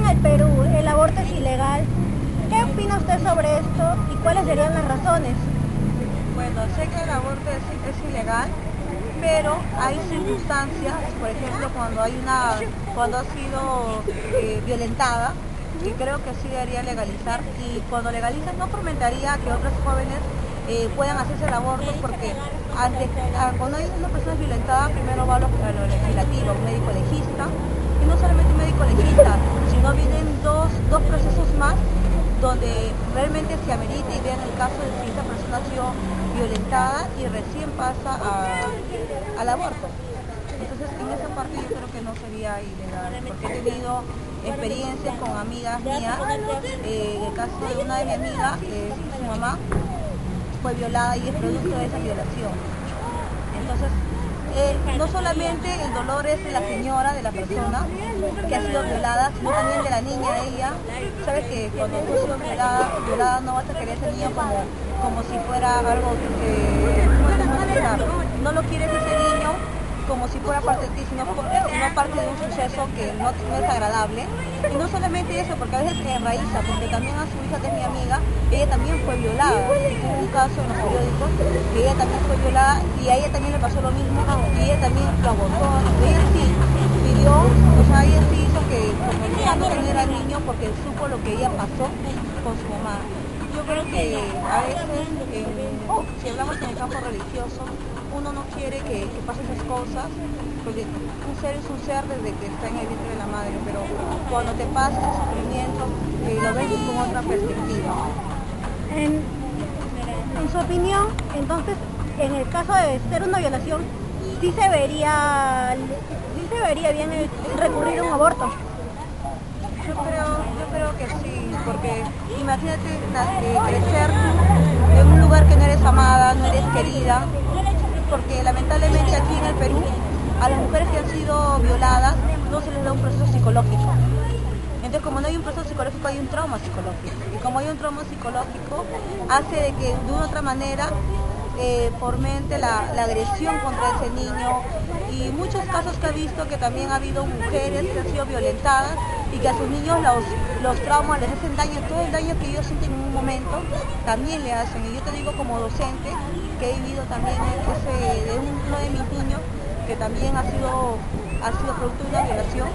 el Perú el aborto es ilegal, ¿qué opina usted sobre esto y cuáles serían las razones? Bueno, sé que el aborto es ilegal, pero hay circunstancias, por ejemplo, cuando ha sido violentada, que creo que sí debería legalizar, y cuando legalizan no fomentaría que otros jóvenes puedan hacerse el aborto, porque cuando hay una persona violentada, primero va a lo legislativo, un médico legista, y no solamente un médico legista, sino vienen dos procesos más donde realmente se amerita y vean el caso de que esa persona ha sido violentada y recién pasa al aborto. Entonces, en esa parte yo creo que no sería ilegal, porque he tenido experiencias con amigas mías. El caso de una de mis amigas, su mamá fue violada y es producto de esa violación. Entonces, no solamente el dolor es de la señora, de la persona que ha sido violada, sino también de la niña, ella. Sabes que cuando tú has sido violada no vas a querer a ese niño como si fuera algo no lo quieres ese niño como si fuera parte de ti, sino parte de un suceso que no es agradable. Y no solamente eso, porque a veces se enraiza, porque también a su hija, que es mi amiga, ella también fue violada. Tuvo un caso en los periódicos que ella también fue violada y a ella también le pasó lo mismo y ella también lo abortó. Ella sí pidió, o sea, ella sí hizo que como no tener al niño porque supo lo que ella pasó con su mamá. Yo creo que a veces, si hablamos en el campo religioso, uno no quiere que pasen esas cosas, porque un ser es un ser desde que está en el vientre de la madre, pero cuando te pasa ese sufrimiento, lo ves con otra perspectiva. En su opinión, entonces, en el caso de ser una violación, sí se vería bien recurrir a un aborto. Yo creo que sí, porque imagínate crecer en un lugar que no eres amada, no eres querida, porque lamentablemente aquí en el Perú a las mujeres que han sido violadas no se les da un proceso psicológico. Entonces, como no hay un proceso psicológico, hay un trauma psicológico. Y como hay un trauma psicológico, hace de que de una u otra manera fomente la agresión contra ese niño. Y muchos casos que he visto que también ha habido mujeres que han sido violentadas y que a sus niños los traumas les hacen daño, todo el daño que ellos sienten en un momento también le hacen. Y yo te digo como docente que he vivido también de uno de mis niños que también ha sido producto de una violación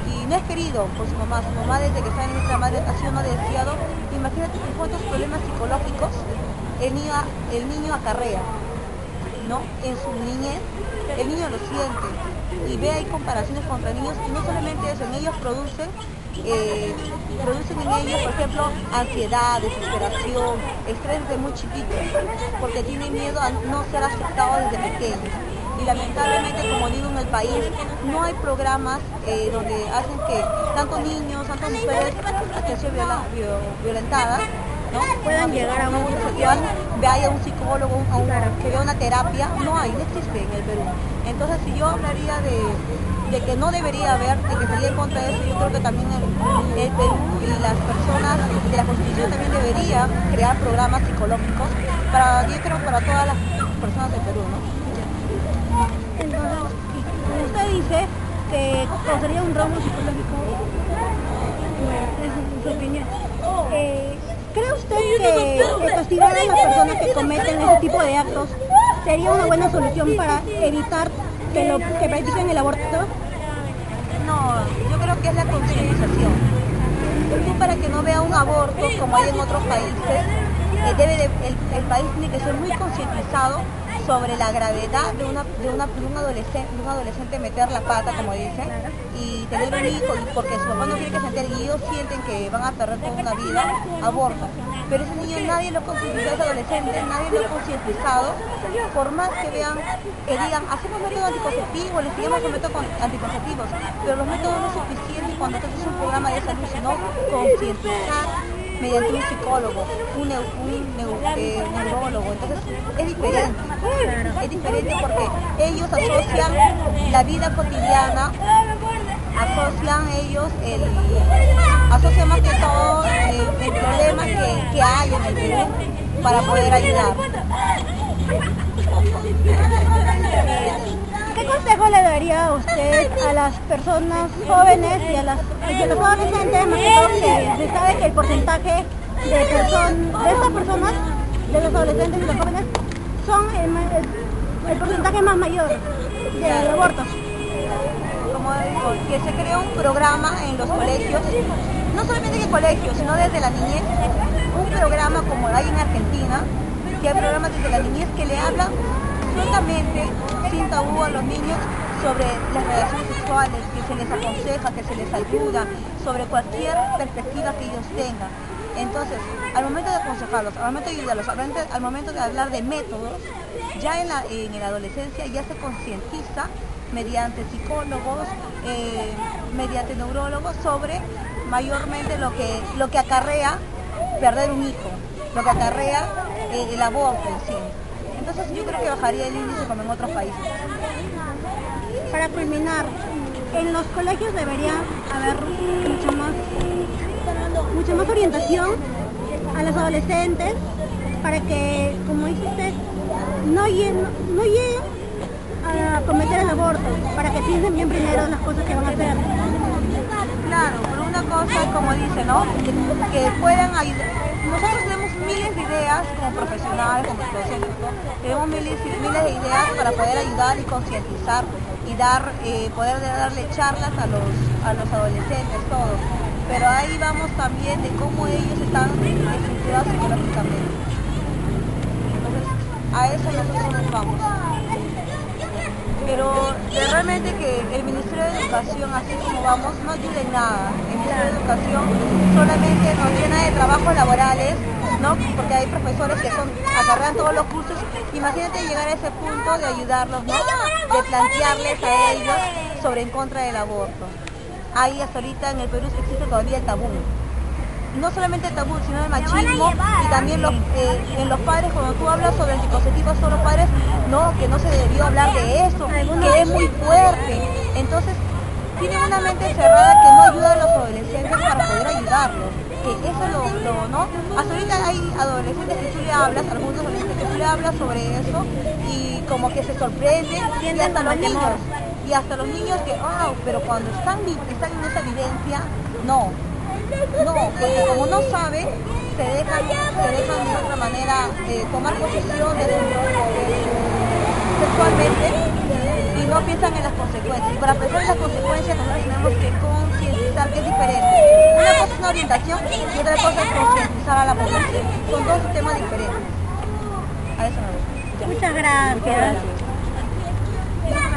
y no es querido por su mamá desde que está en nuestra madre ha sido no deseado. Imagínate cuántos problemas psicológicos el niño acarrea, ¿no? En su niñez, el niño lo siente y ve ahí comparaciones contra niños y no solamente eso, en ellos producen en ellos, por ejemplo, ansiedad, desesperación, estrés desde muy chiquitos, porque tienen miedo a no ser aceptados desde pequeños. Y lamentablemente, como digo, en el país no hay programas donde hacen que tantos niños, tantas mujeres que han sido violentadas, ¿no? Puedan llegar a un social, vaya a un psicólogo, que vea una terapia, no existe en el Perú. Entonces, si yo hablaría de que no debería haber, de que sería en contra de eso, yo creo que también el Perú y las personas de la Constitución también debería crear programas psicológicos para todas las personas del Perú, ¿no? Entonces, usted dice que causaría un trauma psicológico, en su opinión. ¿Cree usted que castigar a las personas que cometen ese tipo de actos sería una buena solución para evitar que practiquen el aborto? No, yo creo que es la concientización. Tú, para que no vea un aborto como hay en otros países, el país tiene que ser muy concientizado sobre la gravedad de un adolescente meter la pata, como dicen, y tener un hijo, porque su papá no quiere que se entere y ellos sienten que van a perder toda una vida, abortan. Pero ese niño nadie lo concientizó, ese adolescente, nadie lo ha concientizado, por más que digan, hacemos métodos anticonceptivos, les pidamos los métodos anticonceptivos, pero los métodos no son suficientes cuando tú haces un programa de salud, sino concientizar mediante un psicólogo, un neurólogo. Entonces es diferente porque ellos asocian la vida cotidiana, asocian más que todo el problema que hay en el Perú para poder ayudar. ¿Qué consejo le daría a usted a las personas jóvenes y a los adolescentes, más que todo, que se sabe que el porcentaje de estas personas, de los adolescentes y los jóvenes, son el porcentaje más mayor de abortos? Como digo, que se crea un programa en los colegios, no solamente en el colegio, sino desde la niñez, un programa como hay en Argentina, que hay programas desde la niñez que le hablan francamente, sin tabú a los niños sobre las relaciones sexuales, que se les aconseja, que se les ayuda, sobre cualquier perspectiva que ellos tengan. Entonces, al momento de aconsejarlos, al momento de ayudarlos, al momento de hablar de métodos, ya en la adolescencia ya se concientiza mediante psicólogos, mediante neurólogos, sobre mayormente lo que acarrea perder un hijo, lo que acarrea el aborto en sí. Entonces yo creo que bajaría el índice como en otros países. Para culminar, en los colegios debería haber mucha más orientación a los adolescentes para que, como dice usted, no lleguen a cometer el aborto, para que piensen bien primero las cosas que van a hacer. Claro, pero una cosa es como dice, ¿no? Que puedan ayudar. Nosotros tenemos miles de ideas como profesionales, como docentes, tenemos miles de ideas para poder ayudar y concientizar y poder darle charlas a los adolescentes, todos. Pero ahí vamos también de cómo ellos están estructurados psicológicamente. Entonces, a eso nosotros nos vamos. Pero realmente que el Ministerio de Educación, así como vamos, no ayuda en nada. El Ministerio de Educación solamente nos llena de trabajos laborales, ¿no? Porque hay profesores que acarrean todos los cursos. Imagínate llegar a ese punto de ayudarlos, ¿no? De plantearles a ellos sobre en contra del aborto. Ahí hasta ahorita en el Perú existe todavía el tabú. No solamente el tabú, sino el machismo y también en los padres, cuando tú hablas sobre anticonceptivos, son los padres, no, que no se debió hablar de eso, que es muy fuerte. Entonces, tienen una mente cerrada que no ayuda a los adolescentes para poder ayudarlos. Que eso es ¿no? Hasta ahorita hay adolescentes que tú le hablas, algunos adolescentes que tú le hablas sobre eso y como que se sorprenden, y hasta los niños. Y hasta los niños que, pero cuando están en esa vivencia, no, porque como no saben, se dejan de otra manera tomar posesión de sexualmente y no piensan en las consecuencias. Y para pensar en las consecuencias nosotros tenemos que concientizar, que es diferente. Una cosa es una orientación y otra cosa es concientizar a la población. Son dos sistemas diferentes. A eso me voy. Muchas gracias.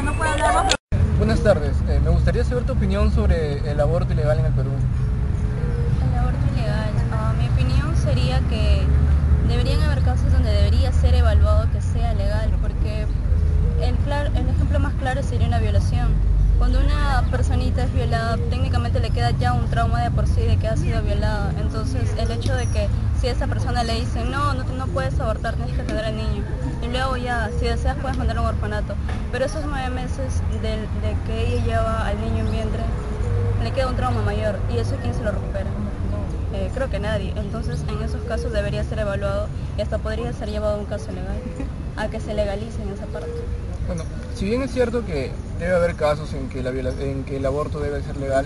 No puedo hablar más. Buenas tardes, me gustaría saber tu opinión sobre el aborto ilegal en el Perú. El aborto ilegal, mi opinión sería que deberían haber casos donde debería ser evaluado que sea legal, porque el ejemplo más claro sería una violación. Cuando una personita es violada, técnicamente le queda ya un trauma de por sí de que ha sido violada. Entonces, el hecho de que si a esa persona le dicen, no puedes abortar, tienes que tener al niño. Y luego ya, si deseas, puedes mandar a un orfanato. Pero esos 9 meses de que ella lleva al niño en vientre, le queda un trauma mayor. ¿Y eso quién se lo recupera? Creo que nadie. Entonces, en esos casos debería ser evaluado y hasta podría ser llevado a un caso legal, a que se legalice en esa parte. Bueno, si bien es cierto que debe haber casos en que el aborto debe ser legal,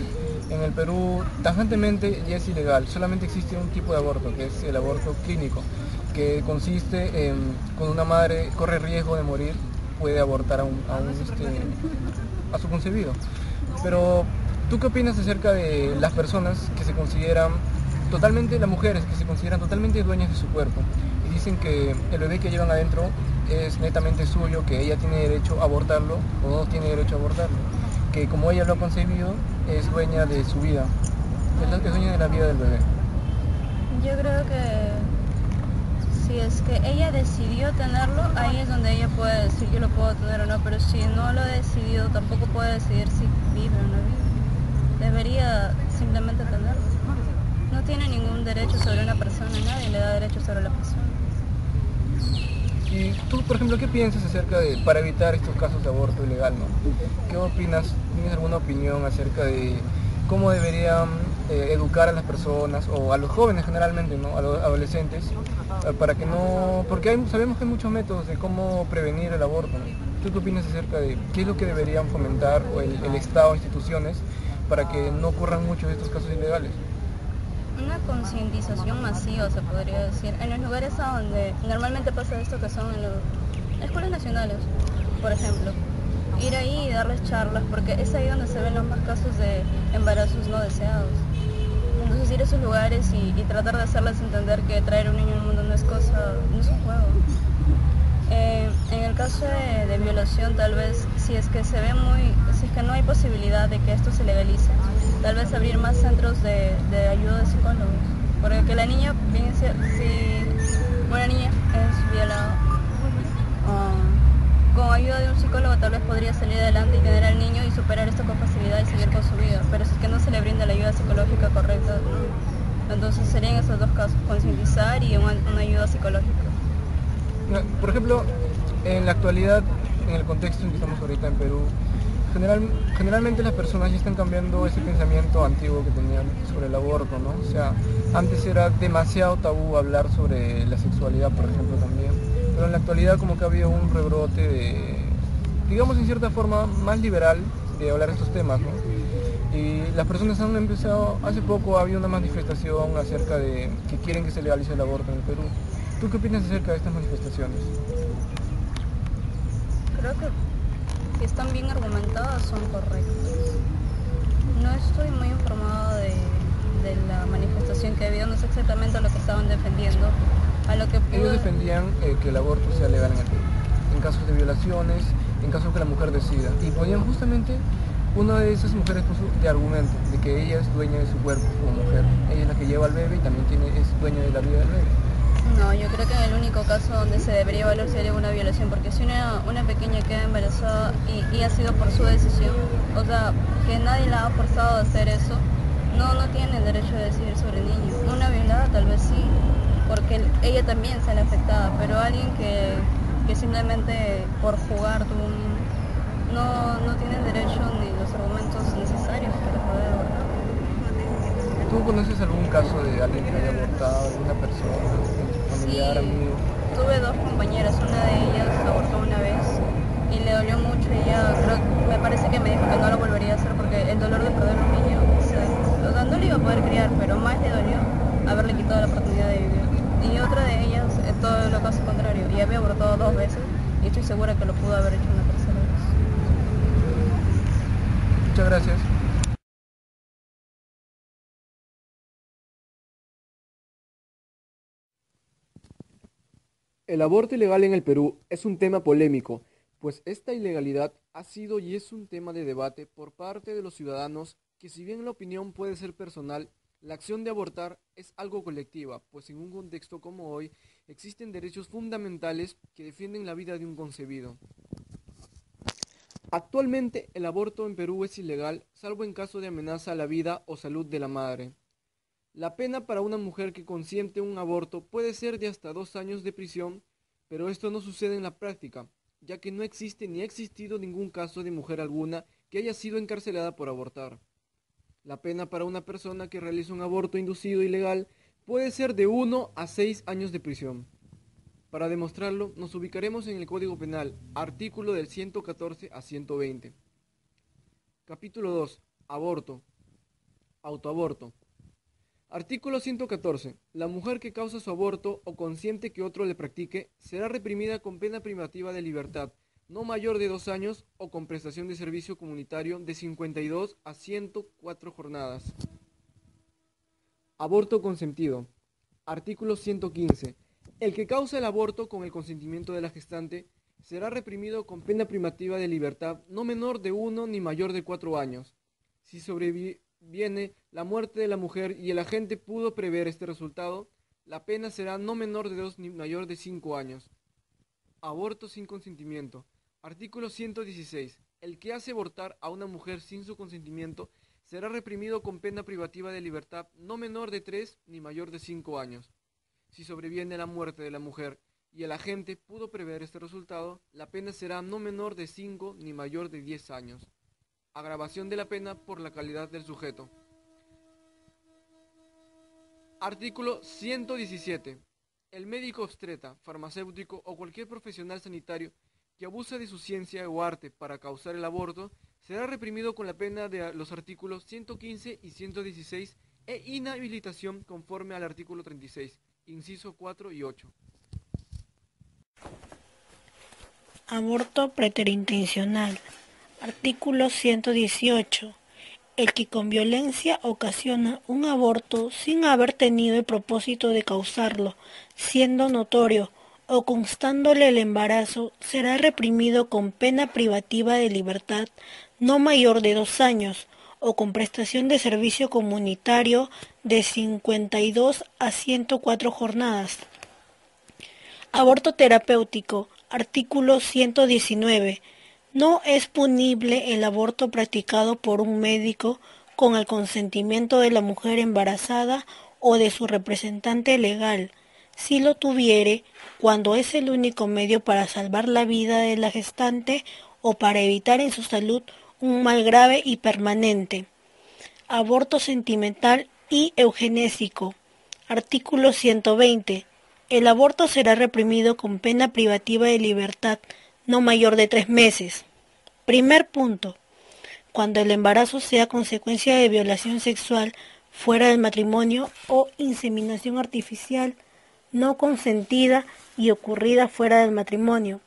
en el Perú tajantemente ya es ilegal. Solamente existe un tipo de aborto, que es el aborto clínico, que consiste en cuando una madre corre riesgo de morir, puede abortar a su concebido. Pero, ¿tú qué opinas acerca de las personas que se consideran las mujeres que se consideran totalmente dueñas de su cuerpo y dicen que el bebé que llevan adentro es netamente suyo, que ella tiene derecho a abortarlo o no tiene derecho a abortarlo, que como ella lo ha concebido es dueña de su vida, es dueña de la vida del bebé? Yo creo que si es que ella decidió tenerlo, ahí es donde ella puede decir yo lo puedo tener o no, pero si no lo ha decidido tampoco puede decidir si vive o no vive. Debería simplemente tenerlo. No tiene ningún derecho sobre una persona, nadie le da derecho sobre la persona. Y tú, por ejemplo, ¿qué piensas acerca para evitar estos casos de aborto ilegal, ¿no? ¿Qué opinas? ¿Tienes alguna opinión acerca de cómo deberían educar a las personas o a los jóvenes generalmente, ¿no? A los adolescentes, para que no... Porque sabemos que hay muchos métodos de cómo prevenir el aborto, ¿no? ¿Tú qué opinas acerca de qué es lo que deberían fomentar o el Estado o instituciones para que no ocurran muchos de estos casos ilegales? Una concientización masiva, se podría decir, en los lugares a donde normalmente pasa esto, que son en las escuelas nacionales, por ejemplo. Ir ahí y darles charlas, porque es ahí donde se ven los más casos de embarazos no deseados. Entonces ir a esos lugares y tratar de hacerles entender que traer un niño al mundo no es un juego. En el caso de violación, tal vez, si es que no hay posibilidad de que esto se legalice, tal vez abrir más centros de ayuda de psicólogos. Porque que la niña, si una niña es violada, con ayuda de un psicólogo tal vez podría salir adelante y tener al niño y superar esto con facilidad y seguir con su vida. Pero si es que no se le brinda la ayuda psicológica correcta, ¿no? Entonces serían esos dos casos, concientizar y una ayuda psicológica. Por ejemplo, en la actualidad, en el contexto en que estamos ahorita en Perú, generalmente las personas ya están cambiando ese pensamiento antiguo que tenían sobre el aborto, ¿no? O sea, antes era demasiado tabú hablar sobre la sexualidad, por ejemplo, también. Pero en la actualidad como que ha habido un rebrote de, digamos en cierta forma, más liberal de hablar de estos temas, ¿no? Y las personas han empezado, hace poco había una manifestación acerca de que quieren que se legalice el aborto en el Perú. ¿Tú qué opinas acerca de estas manifestaciones? Creo que si están bien argumentadas son correctas. No estoy muy informada de la manifestación que ha habido, no sé exactamente lo que estaban defendiendo. Ellos defendían que el aborto sea legal en el Perú, en casos de violaciones, en casos que la mujer decida. Y ponían justamente una de esas mujeres puso de argumento, de que ella es dueña de su cuerpo como mujer. Ella es la que lleva al bebé y también es dueña de la vida del bebé. No, yo creo que en el único caso donde se debería evaluar sería una violación, porque si una pequeña queda embarazada y ha sido por su decisión, o sea, que nadie la ha forzado a hacer eso, no tiene el derecho de decidir sobre el niño. Una violada tal vez sí, porque ella también sale afectada, pero alguien que simplemente por jugar tuvo un niño, no tiene el derecho ni los argumentos necesarios para poder abortar. ¿Tú conoces algún caso de alguien que haya abortado, alguna persona, familiar, amigo? Tuve dos compañeras, una de ellas abortó una vez y le dolió mucho y me parece que me dijo que no lo volvería a hacer porque el dolor de perder un niño, o sea, no lo iba a poder criar, pero más le dolió haberle quitado la oportunidad de vivir. Y otra de ellas, todo lo caso contrario, y había abortado 2 veces y estoy segura que lo pudo haber hecho una tercera vez. Muchas gracias. El aborto ilegal en el Perú es un tema polémico, pues esta ilegalidad ha sido y es un tema de debate por parte de los ciudadanos que, si bien la opinión puede ser personal, la acción de abortar es algo colectiva, pues en un contexto como hoy existen derechos fundamentales que defienden la vida de un concebido. Actualmente el aborto en Perú es ilegal, salvo en caso de amenaza a la vida o salud de la madre. La pena para una mujer que consiente un aborto puede ser de hasta 2 años de prisión, pero esto no sucede en la práctica, ya que no existe ni ha existido ningún caso de mujer alguna que haya sido encarcelada por abortar. La pena para una persona que realiza un aborto inducido ilegal puede ser de 1 a 6 años de prisión. Para demostrarlo, nos ubicaremos en el Código Penal, artículo del 114 a 120. Capítulo 2. Aborto. Autoaborto. Artículo 114. La mujer que causa su aborto o consiente que otro le practique será reprimida con pena privativa de libertad, no mayor de 2 años o con prestación de servicio comunitario de 52 a 104 jornadas. Aborto consentido. Artículo 115. El que causa el aborto con el consentimiento de la gestante será reprimido con pena privativa de libertad no menor de 1 ni mayor de 4 años. Si sobreviene la muerte de la mujer y el agente pudo prever este resultado, la pena será no menor de 2 ni mayor de 5 años. Aborto sin consentimiento. Artículo 116. El que hace abortar a una mujer sin su consentimiento será reprimido con pena privativa de libertad no menor de 3 ni mayor de 5 años. Si sobreviene la muerte de la mujer y el agente pudo prever este resultado, la pena será no menor de 5 ni mayor de 10 años. Agravación de la pena por la calidad del sujeto. Artículo 117. El médico obstetra, farmacéutico o cualquier profesional sanitario que abusa de su ciencia o arte para causar el aborto será reprimido con la pena de los artículos 115 y 116 e inhabilitación conforme al artículo 36, inciso 4 y 8. Aborto preterintencional. Artículo 118. El que con violencia ocasiona un aborto sin haber tenido el propósito de causarlo, siendo notorio o constándole el embarazo, será reprimido con pena privativa de libertad no mayor de 2 años o con prestación de servicio comunitario de 52 a 104 jornadas. Aborto terapéutico. Artículo 119. No es punible el aborto practicado por un médico con el consentimiento de la mujer embarazada o de su representante legal, si lo tuviere, cuando es el único medio para salvar la vida de la gestante o para evitar en su salud un mal grave y permanente. Aborto sentimental y eugenésico. Artículo 120. El aborto será reprimido con pena privativa de libertad no mayor de 3 meses. Primer punto. Cuando el embarazo sea consecuencia de violación sexual fuera del matrimonio o inseminación artificial no consentida y ocurrida fuera del matrimonio,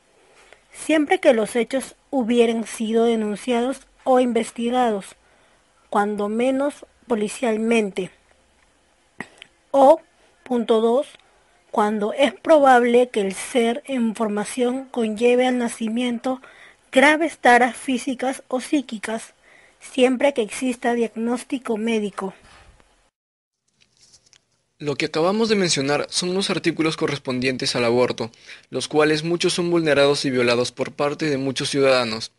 siempre que los hechos hubieran sido denunciados o investigados, cuando menos policialmente. O, punto 2, cuando es probable que el ser en formación conlleve al nacimiento graves taras físicas o psíquicas, siempre que exista diagnóstico médico. Lo que acabamos de mencionar son los artículos correspondientes al aborto, los cuales muchos son vulnerados y violados por parte de muchos ciudadanos.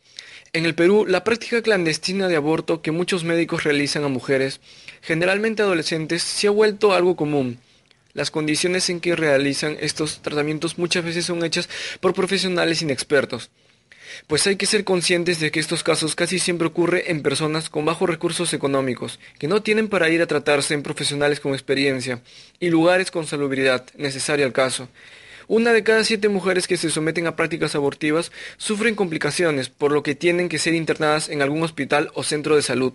En el Perú, la práctica clandestina de aborto que muchos médicos realizan a mujeres, generalmente adolescentes, se ha vuelto algo común. Las condiciones en que realizan estos tratamientos muchas veces son hechas por profesionales inexpertos. Pues hay que ser conscientes de que estos casos casi siempre ocurren en personas con bajos recursos económicos, que no tienen para ir a tratarse en profesionales con experiencia y lugares con salubridad necesaria al caso. 1 de cada 7 mujeres que se someten a prácticas abortivas sufren complicaciones, por lo que tienen que ser internadas en algún hospital o centro de salud.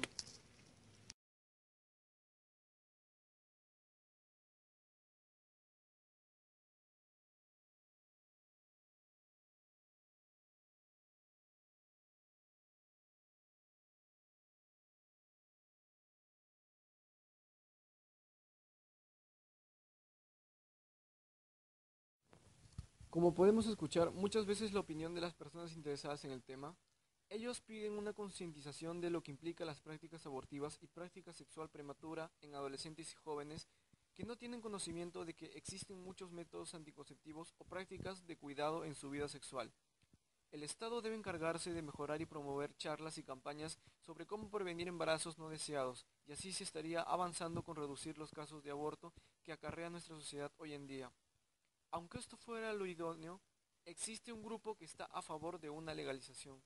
Como podemos escuchar, muchas veces la opinión de las personas interesadas en el tema, ellos piden una concientización de lo que implica las prácticas abortivas y práctica sexual prematura en adolescentes y jóvenes que no tienen conocimiento de que existen muchos métodos anticonceptivos o prácticas de cuidado en su vida sexual. El Estado debe encargarse de mejorar y promover charlas y campañas sobre cómo prevenir embarazos no deseados, y así se estaría avanzando con reducir los casos de aborto que acarrea nuestra sociedad hoy en día. Aunque esto fuera lo idóneo, existe un grupo que está a favor de una legalización.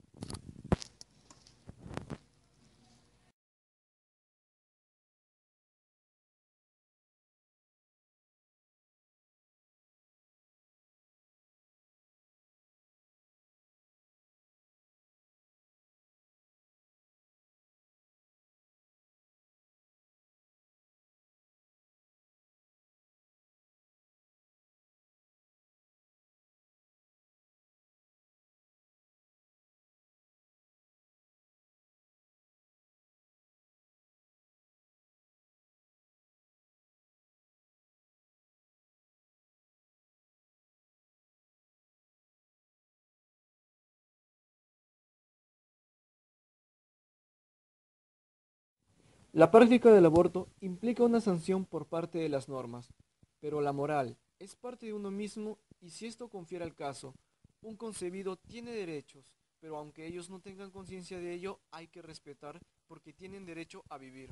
La práctica del aborto implica una sanción por parte de las normas, pero la moral es parte de uno mismo y si esto confiere al caso, un concebido tiene derechos, pero aunque ellos no tengan conciencia de ello, hay que respetar porque tienen derecho a vivir.